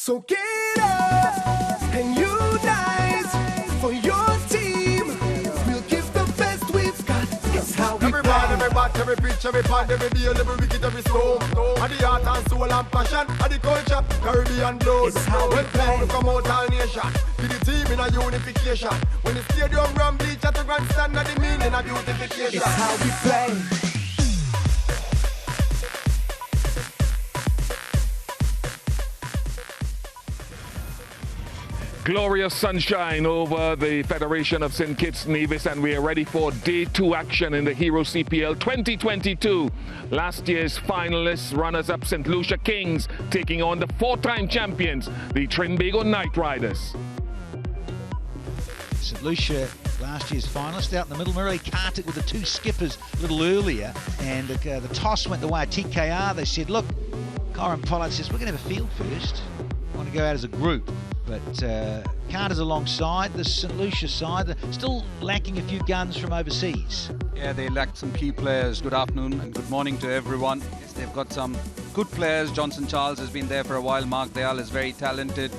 So get up and unite for your team. We'll give the best we've got. It's how we play. Every bat, every pitch, every pond, every deal, every wicket, every stroke. And the heart and soul and passion, and the culture, Caribbean blood. It's how we play. We come out all nation, to the team in a unification. When the stadium ram bleach at the grandstand, and the meaning of beautification. It's how we play. Glorious sunshine over the Federation of St. Kitts Nevis, and we are ready for Day 2 action in the Hero CPL 2022. Last year's finalists, runners-up St. Lucia Kings, taking on the 4-time champions, the Trinbago Knight Riders. St. Lucia, last year's finalist, out in the middle. Murray Kartik with the 2 skippers a little earlier, and the toss went the way of TKR. They said, look, Kyron Pollard says, we're going to have a field first. We want to go out as a group. But Carter's alongside the St. Lucia side. They're still lacking a few guns from overseas. Yeah, they lack some key players. Good afternoon and good morning to everyone. Yes, they've got some good players. Johnson Charles has been there for a while. Mark Dayal is very talented.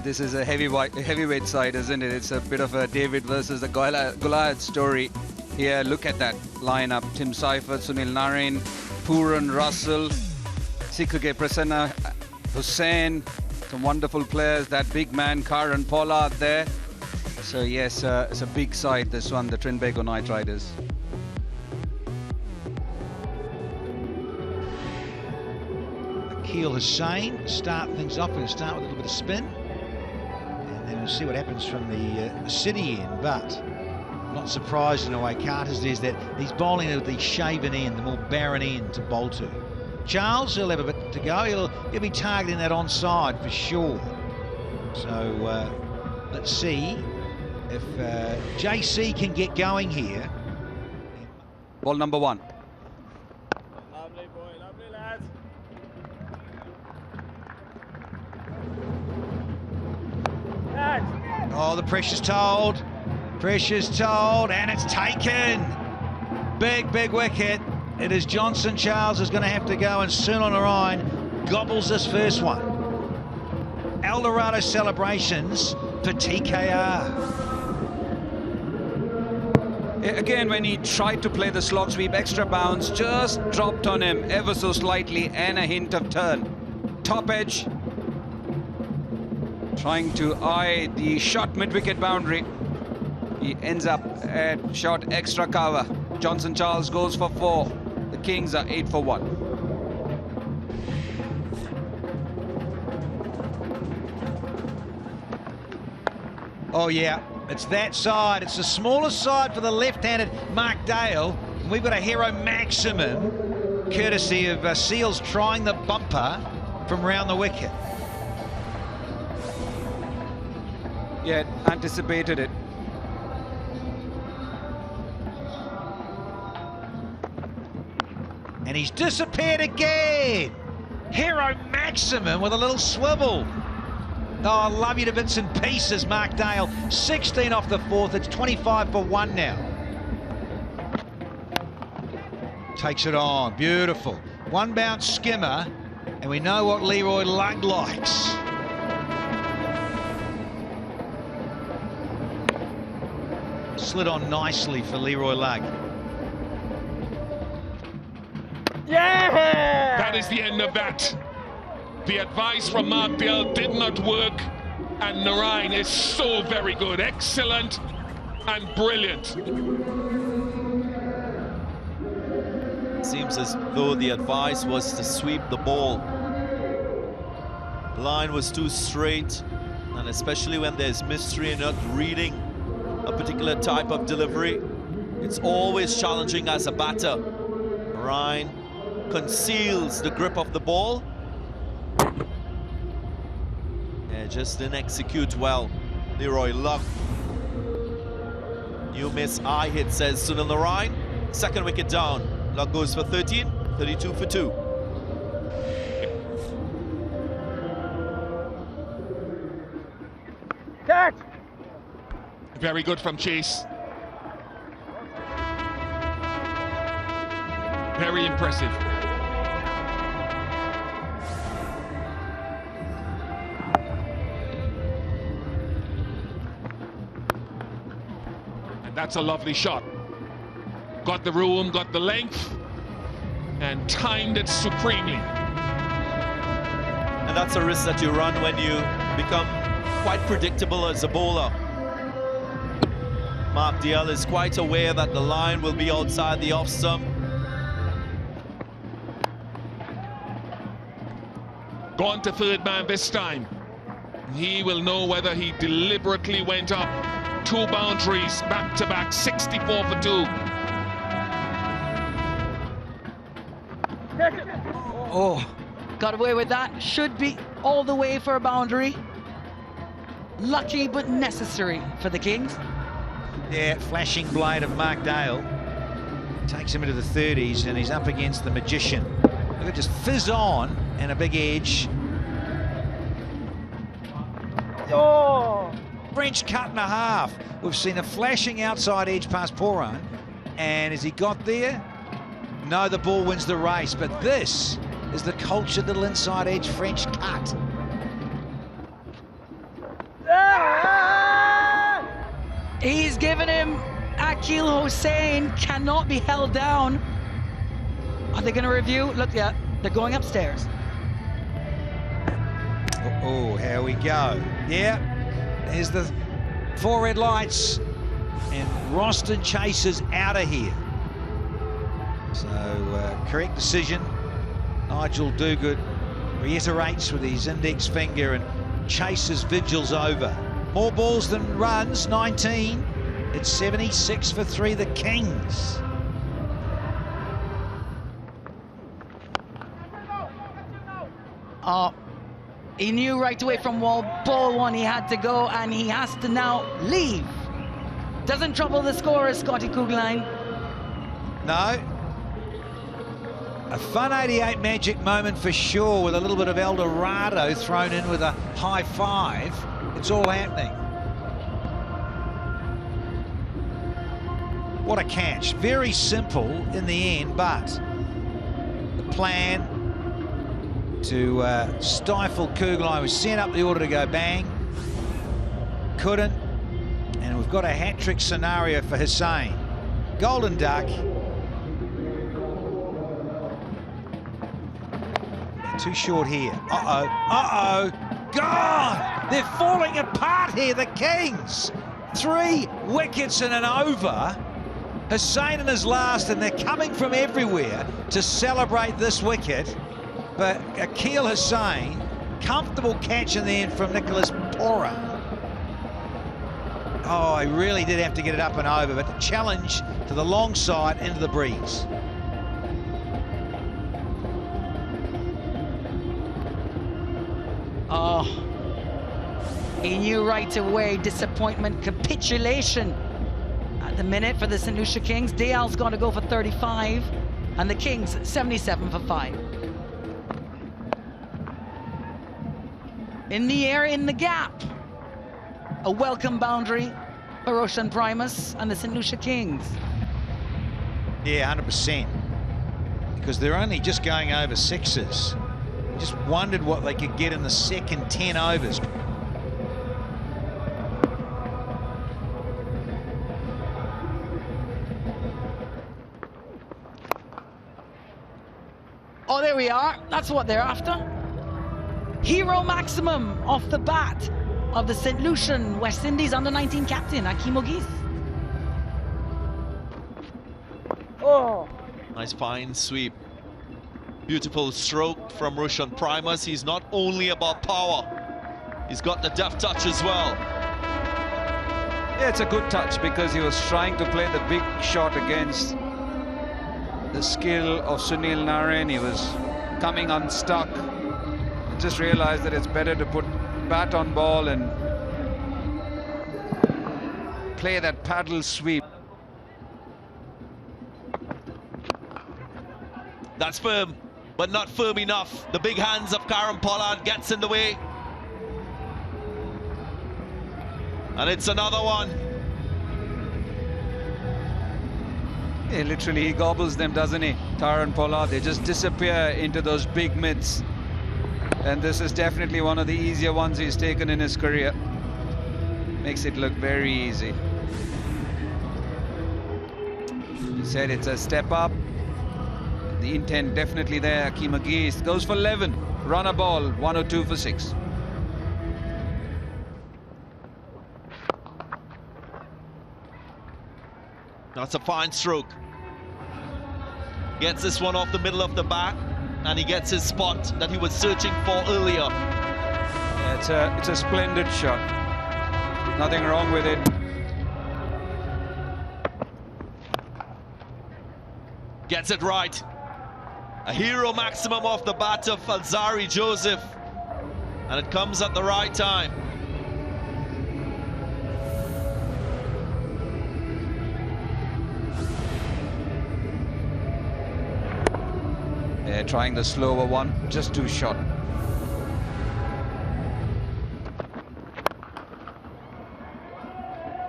This is a heavyweight side, isn't it? It's a bit of a David versus the Goliath story. Here, look at that lineup. Tim Seifert, Sunil Narain, Pooran, Russell, Sikhuge Prasanna, Hussain. Some wonderful players, that big man, Kyron Pollard there. So yes, it's a big side, this one, the Trinbago Knight Riders. Akil Hussain start things off. We'll start with a little bit of spin. And then we'll see what happens from the city end. But not surprised in a way, Carter's is that he's bowling at the shaven end, the more barren end to bowl to. Charles, he'll have a bit to go. He'll be targeting that onside for sure. So let's see if JC can get going here. Ball number 1. Lovely boy, lovely lads. Oh, the pressure's told, and it's taken. Big wicket. It is Johnson Charles who's going to have to go, and Sunil Narain gobbles this first one. Eldorado celebrations for TKR. Again, when he tried to play the slog sweep, extra bounce just dropped on him ever so slightly, and a hint of turn. Top edge, trying to eye the short mid-wicket boundary. He ends up at short extra cover. Johnson Charles goes for 4. The Kings are 8 for 1. Oh yeah, it's that side. It's the smallest side for the left-handed Mark Dayal. And we've got a hero maximum, courtesy of Seals trying the bumper from round the wicket. Yeah, anticipated it. And he's disappeared again. Hero maximum with a little swivel. Oh, I love you to bits and pieces, Mark Dayal. 16 off the 4th. It's 25 for 1 now. Takes it on. Beautiful. 1 bounce skimmer. And we know what Leroy Lugg likes. Slid on nicely for Leroy Lugg. Yeah! That is the end of that. The advice from Mark Dayal did not work, and Narain is so very good. Excellent and brilliant. Seems as though the advice was to sweep the ball. The line was too straight, and especially when there's mystery and not reading a particular type of delivery, it's always challenging as a batter. Narain conceals the grip of the ball. Yeah, just didn't execute well. Leroy Lugg. New miss, I hit, says Sunil Narain. 2nd wicket down. Lugg goes for 13, 32 for 2. Catch! Very good from Chase. Very impressive. And that's a lovely shot. Got the room, got the length, and timed it supremely. And that's a risk that you run when you become quite predictable as a bowler. Mark Dial is quite aware that the line will be outside the off stump. Gone to third man this time. He will know whether he deliberately went up 2 boundaries back to back, 64 for 2. Oh, got away with that. Should be all the way for a boundary. Lucky but necessary for the Kings. Yeah, flashing blade of Mark Dale. Takes him into the 30s and he's up against the magician. Look at just fizz on and a big edge. Oh! French cut and a half. We've seen a flashing outside edge past Poran. And has he got there? No, the ball wins the race. But this is the cultured little inside edge French cut. He's given him Akil Hussain, cannot be held down. Are they going to review? Look, yeah, they're going upstairs. Oh, here we go. Yeah, there's the 4 red lights. And Roston chases out of here. So, correct decision. Nigel Duguid reiterates with his index finger and chases Vigils over. More balls than runs, 19. It's 76 for 3, the Kings. He knew right away from ball 1 he had to go, and he has to now leave. Doesn't trouble the scorer, Scotty Kugelheim. No. A fun 88 magic moment for sure, with a little bit of El Dorado thrown in with a high 5. It's all happening. What a catch. Very simple in the end, but the plan to stifle Kugelheim was sent up the order to go bang. Couldn't. And we've got a hat-trick scenario for Hussain. Golden duck. Too short here. Uh-oh. Uh-oh. God! They're falling apart here, the Kings. 3 wickets and an over. Hussain in his last, and they're coming from everywhere to celebrate this wicket. But Akil Hussain, comfortable catch in the end from Nicholas Pora. Oh, he really did have to get it up and over, but the challenge to the long side into the breeze. Oh, he knew right away. Disappointment, capitulation at the minute for the St. Lucia Kings. Dial's got to go for 35, and the Kings 77 for 5. In the air, in the gap. A welcome boundary for Roshan Primus and the St. Lucia Kings. Yeah, 100%. Because they're only just going over 6s. Just wondered what they could get in the second 10 overs. Oh, there we are. That's what they're after. Hero maximum off the bat of the St. Lucian West Indies under-19 captain, Akeem Ogis. Oh. Nice fine sweep. Beautiful stroke from Roshan Primus. He's not only about power, he's got the deft touch as well. Yeah, it's a good touch because he was trying to play the big shot against the skill of Sunil Narayan. He was coming unstuck. Just realized that it's better to put bat on ball and play that paddle sweep. That's firm, but not firm enough. The big hands of Karen Pollard gets in the way. And it's another one. Yeah, literally, he gobbles them, doesn't he? Karen Pollard, they just disappear into those big mids. And this is definitely one of the easier ones he's taken in his career. Makes it look very easy. He said it's a step up. The intent definitely there. Akeem McGee goes for 11. Run a ball, 102 for 6. That's a fine stroke. Gets this one off the middle of the bat, and he gets his spot that he was searching for earlier. Yeah, it's a splendid shot. Nothing wrong with it. Gets it right. A hero maximum off the bat of Alzari Joseph, and it comes at the right time. Yeah, trying the slower one, just too short.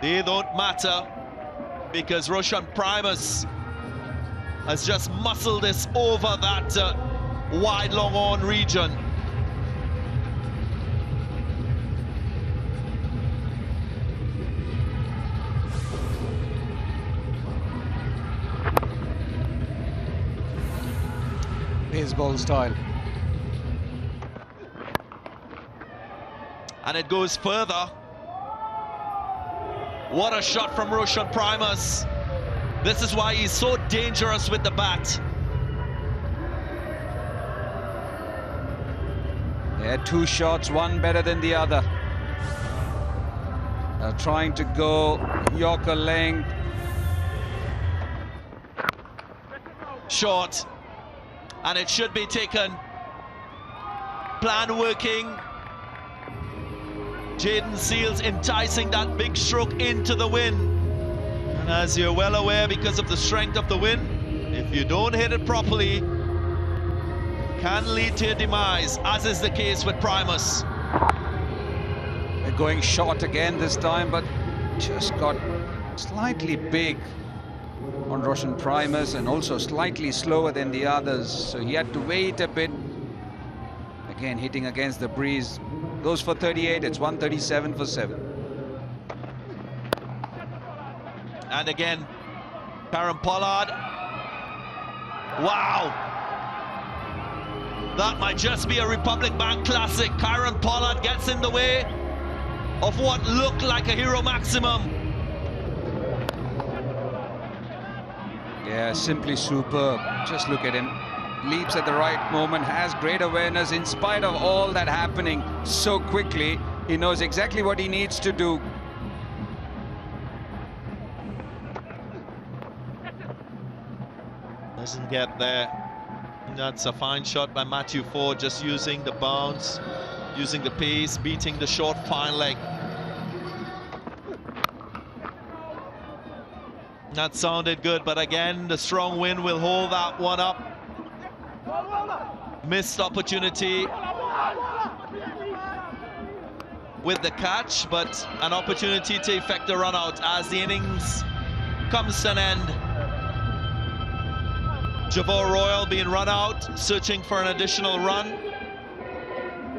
They don't matter because Roshan Primus has just muscled this over that wide long on region. Baseball style. And it goes further. What a shot from Roshan Primus. This is why he's so dangerous with the bat. Yeah, two shots, one better than the other. Trying to go Yorker length. Short. And it should be taken. Plan working. Jaden Seals enticing that big stroke into the wind. And as you're well aware, because of the strength of the wind, if you don't hit it properly, it can lead to your demise, as is the case with Primus. They're going short again this time, but just got slightly big on Roshan Primus and also slightly slower than the others, so he had to wait a bit. Again, hitting against the breeze. Goes for 38, it's 137 for 7. And again, Karen Pollard. Wow! That might just be a Republic Bank classic. Karen Pollard gets in the way of what looked like a hero maximum. Yeah, simply superb. Just look at him. Leaps at the right moment, has great awareness in spite of all that happening so quickly. He knows exactly what he needs to do. Doesn't get there. That's a fine shot by Matthew Ford, just using the bounce, using the pace, beating the short fine leg. That sounded good, but again, the strong wind will hold that one up. Missed opportunity with the catch, but an opportunity to effect a run out as the innings comes to an end. Javor Royal being run out, searching for an additional run.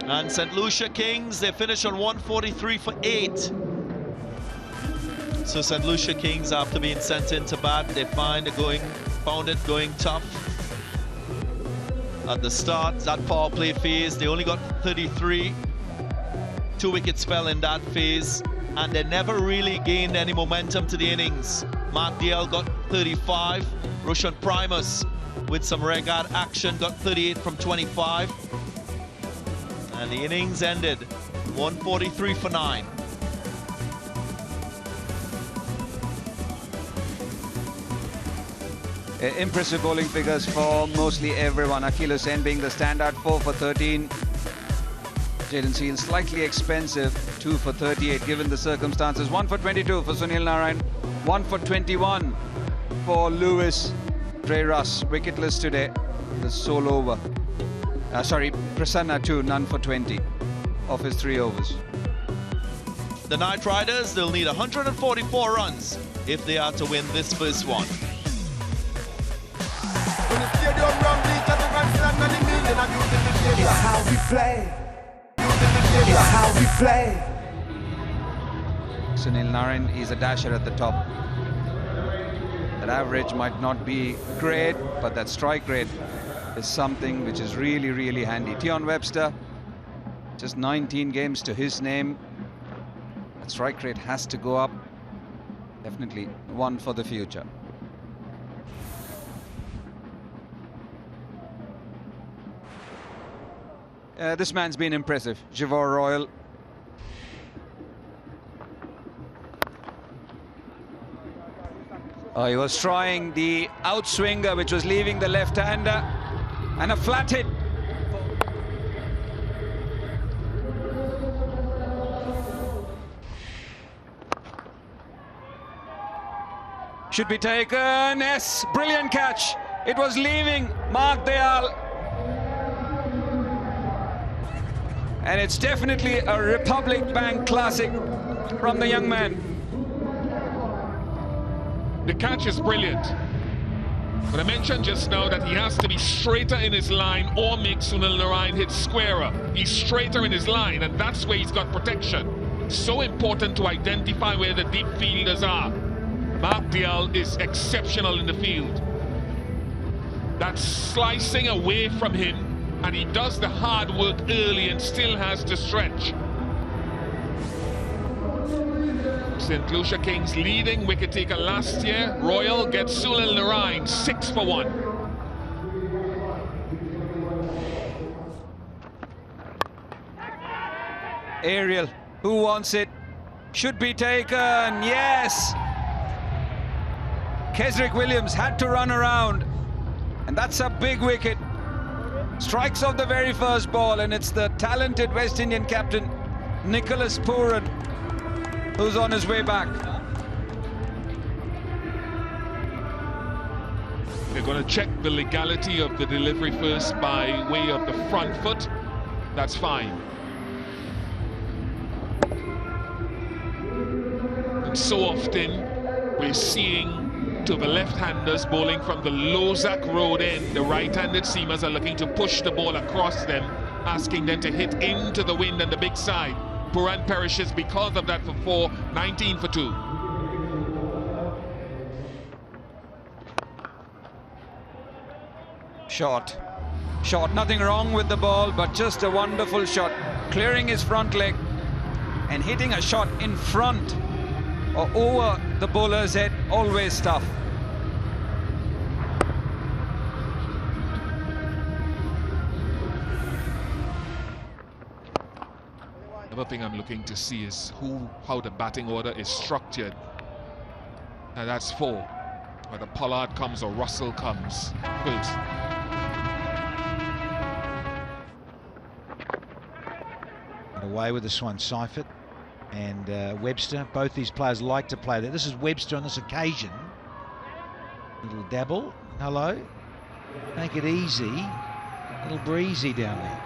And St. Lucia Kings, they finish on 143 for 8. So St. Lucia Kings, after being sent into bat, they found it going tough. At the start, that power play phase, they only got 33. 2 wickets fell in that phase, and they never really gained any momentum to the innings. Mark Dale got 35. Roshan Primus, with some regard action, got 38 from 25. And the innings ended 143 for 9. Impressive bowling figures for mostly everyone. Akhil Hussain being the standout, 4 for 13. Jaden Seals slightly expensive, 2 for 38 given the circumstances. 1 for 22 for Sunil Narayan, 1 for 21 for Lewis. Dre Russ wicketless today, the sole over. Prasanna too, none for 20 of his 3 overs. The Knight Riders, they'll need 144 runs if they are to win this first one. It's how we play. It's how we play. Sunil Narayan is a dasher at the top. That average might not be great, but that strike rate is something which is really, really handy. Webster, just 19 games to his name. That strike rate has to go up. Definitely one for the future. This man's been impressive, Javor Royal. He was trying the outswinger, which was leaving the left-hander, and a flat hit. Should be taken. Yes, brilliant catch. It was leaving Mark Dayal. And it's definitely a Republic Bank classic from the young man. The catch is brilliant. But I mentioned just now that he has to be straighter in his line or make Sunil Narayan hit squarer. He's straighter in his line, and that's where he's got protection. So important to identify where the deep fielders are. Mark Dayal is exceptional in the field. That's slicing away from him, and he does the hard work early and still has to stretch. St. Lucia Kings leading wicket taker last year. Royal gets Sunil Narayan 6 for 1. Aerial, who wants it? Should be taken, yes! Kesrick Williams had to run around, and that's a big wicket. Strikes off the very first ball, and it's the talented West Indian captain, Nicholas Pooran, who's on his way back. They're going to check the legality of the delivery first by way of the front foot. That's fine. And so often we're seeing to the left-handers bowling from the Lozak Road end. The right-handed seamers are looking to push the ball across them, asking them to hit into the wind and the big side. Pooran perishes because of that for 4, 19 for 2. Shot, nothing wrong with the ball, but just a wonderful shot. Clearing his front leg and hitting a shot in front or over the bowler's head, always tough. Another thing I'm looking to see is how the batting order is structured. And that's 4. Whether Pollard comes or Russell comes. Quills. Away with this one, Seifert and Webster. Both these players like to play there. This is Webster on this occasion. Little dabble. Hello. Make it easy. Little breezy down there.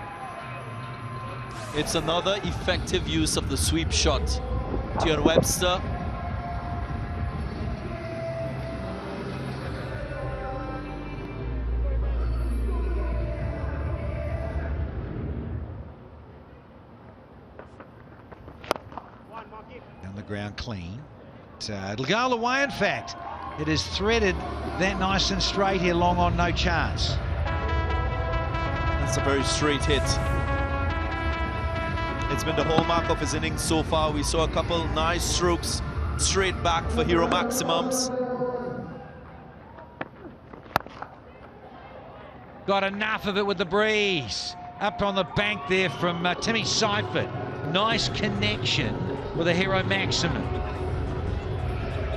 It's another effective use of the sweep shot. Webster. Down the ground clean. It'll go all the way, in fact. It is threaded that nice and straight here, long on, no chance. That's a very straight hit. It's been the hallmark of his innings so far. We saw a couple nice strokes straight back for hero maximums. Got enough of it with the breeze. Up on the bank there from Timmy Seifert. Nice connection with a hero maximum.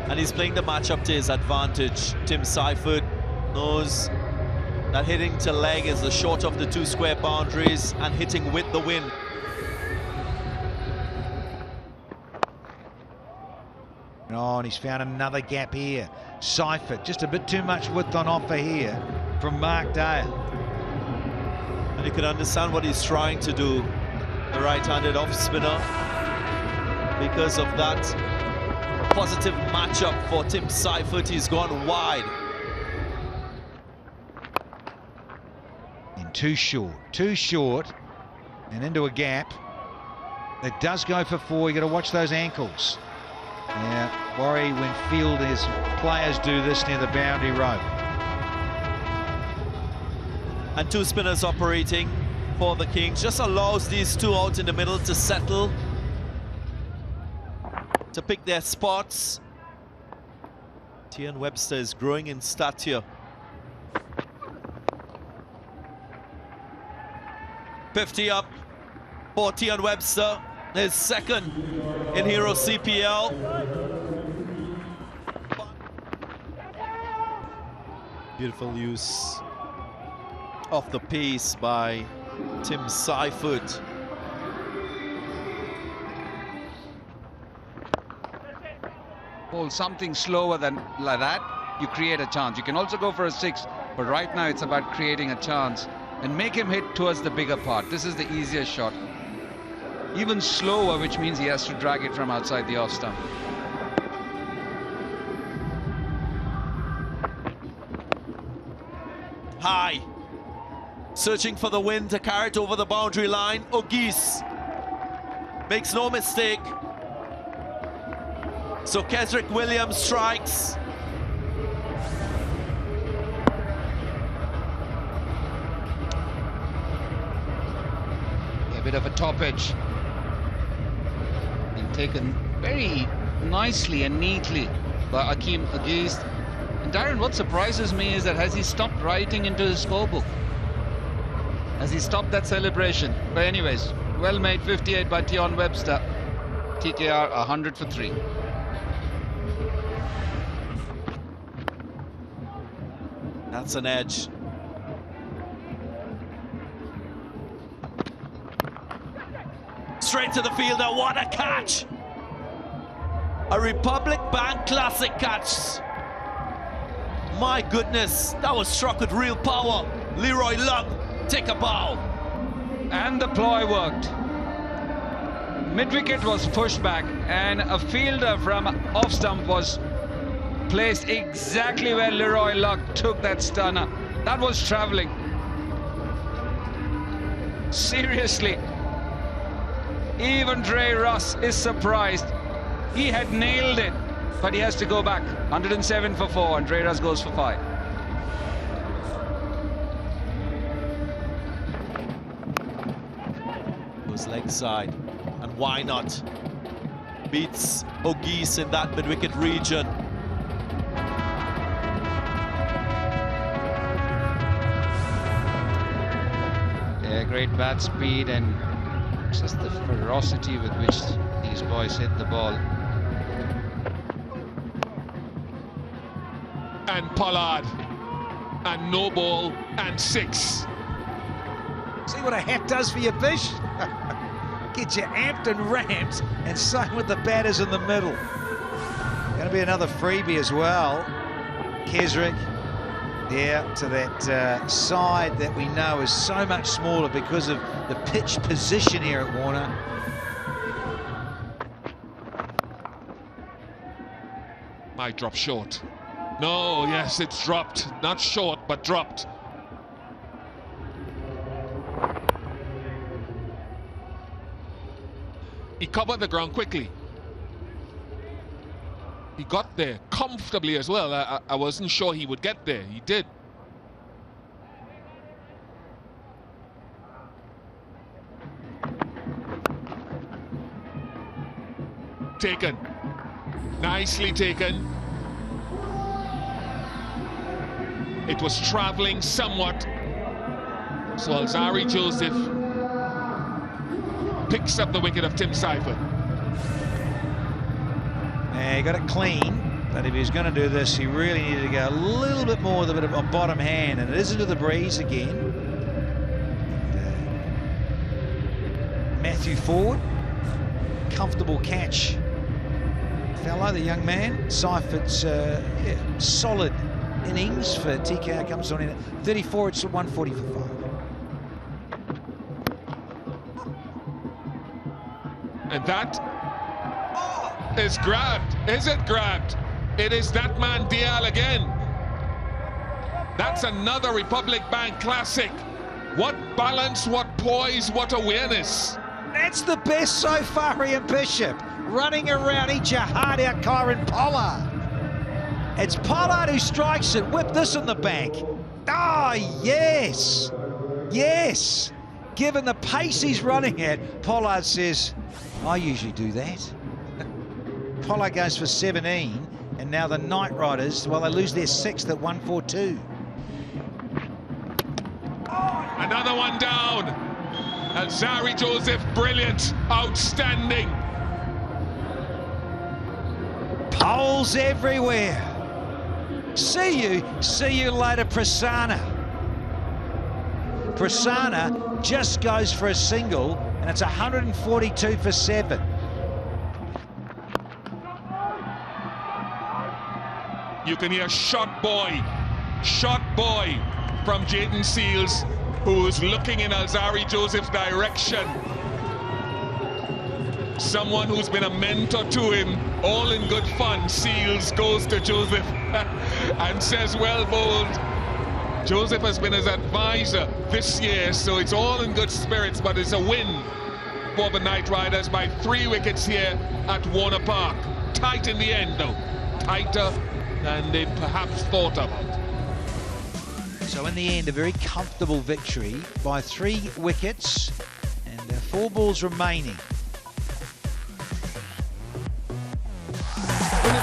And he's playing the match up to his advantage. Tim Seifert knows that hitting to leg is the short of the 2 square boundaries and hitting with the wind. Oh, and he's found another gap here. Seifert, just a bit too much width on offer here from Mark Dayal. And you can understand what he's trying to do, the right-handed off-spinner, because of that positive matchup for Tim Seifert. He's gone wide. In too short, and into a gap. It does go for 4. You got to watch those ankles. Yeah, worry when fielders, players do this near the boundary rope. And two spinners operating for the Kings. Just allows these two out in the middle to settle, to pick their spots. Webster is growing in stature. 50 up for Webster, his second in Hero CPL. Beautiful use of the pace by Tim Seifert. Ball something slower than like that, you create a chance. You can also go for a 6, but right now it's about creating a chance and make him hit towards the bigger part. This is the easiest shot. Even slower, which means he has to drag it from outside the off stump. High, searching for the win to carry it over the boundary line. O'Geese makes no mistake. So Kesrick Williams strikes. A bit of a top edge. And taken very nicely and neatly by Akeem O'Geese. And Darren, what surprises me is that has he stopped writing into his scorebook? Has he stopped that celebration? But anyways, well made 58 by Webster. TKR 100 for 3. That's an edge. Straight to the fielder, what a catch! A Republic Bank Classic catch. My goodness, that was struck with real power. Leroy Luck, take a bow. And the ploy worked. Mid-wicket was pushed back and a fielder from off stump was placed exactly where Leroy Luck took that stunner. That was travelling. Seriously. Even Dre Russ is surprised. He had nailed it, but he has to go back. 107 for 4 and Dre Russ goes for 5. Goes leg side, and why not? Beats O'Geese in that mid-wicket region. Yeah, great bat speed and just the ferocity with which these boys hit the ball. And Pollard, and no ball, and 6. See what a hat does for your fish? Get you amped and ramped, and same with the batters in the middle. Going to be another freebie as well. Kesrick, yeah, to that side that we know is so much smaller because of the pitch position here at Warner. Might drop short. No, yes, it's dropped. Not short, but dropped. He covered the ground quickly. He got there comfortably as well. I wasn't sure he would get there. He did. Taken. Nicely taken. It was traveling somewhat. So Alzari Joseph picks up the wicket of Tim Seifert. Yeah, he got it clean, but if he was going to do this, he really needed to go a little bit more with a bit of a bottom hand, and it is into the breeze again. And, Matthew Ford, comfortable catch. Fellow, the young man. Seifert's solid innings for TKR comes on in at 34. It's 140 for 5. And that is grabbed. Is it grabbed? It is that man Dial again. That's another Republic Bank Classic. What balance, what poise, what awareness. That's the best so far, Ian Bishop. Running around, he jihad out Kyron Pollard. It's Pollard who strikes it. Whip this in the bank. Oh, yes. Yes. Given the pace he's running at, Pollard says, I usually do that. Pollard goes for 17, and now the Knight Riders, well, they lose their 6th at 142. Another one down. And Zari Joseph, brilliant, outstanding. Poles everywhere. See you later, Prasanna. Prasanna just goes for a single, and it's 142 for 7. You can hear shot boy from Jaden Seals, who's looking in Alzari Joseph's direction. Someone who's been a mentor to him, all in good fun. Seals goes to Joseph and says, well bowled. Joseph has been his advisor this year, so it's all in good spirits, but it's a win for the Knight Riders by 3 wickets here at Warner Park. Tight in the end, though. Tighter than they perhaps thought about. So in the end, a very comfortable victory by 3 wickets and 4 balls remaining.